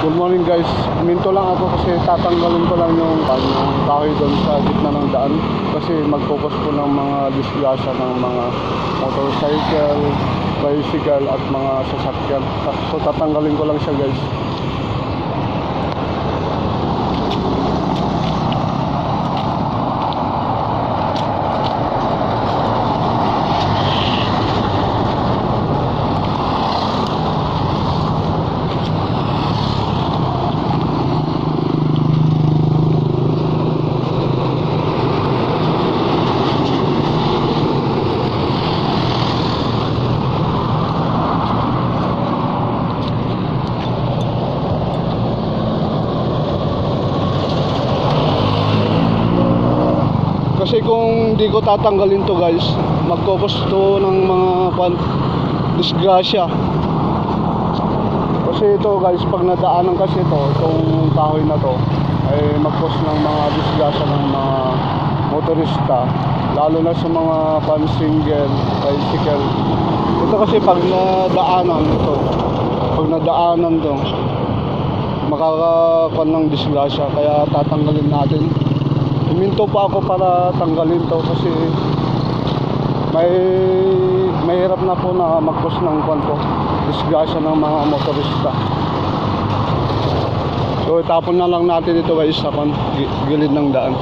Good morning guys. Minto lang ako kasi tatanggalin ko lang yung kahoy doon sa gitna ng daan. Kasi mag-focus po ng mga disgrasya ng mga motorcycle, bicycle at mga sasakyan. So tatanggalin ko lang siya guys. Kasi kung di ko tatanggalin to guys, mag-focus to ng mga disgrasya. Kasi ito guys, pag nadaanan kasi ito, itong kahoy na to, ay mag-cause ng mga disgrasya ng mga motorista, lalo na sa mga single, bicycle. Ito kasi pag nadaanan ito, pag nadaanan to, makakakuan ng disgrasya, kaya tatanggalin natin. Huminto pa ako para tanggalin to kasi mahirap na po na mag-cause ng kwanto disgrasya ng mga motorista. So itapon na lang natin ito guys sa gilid ng daan.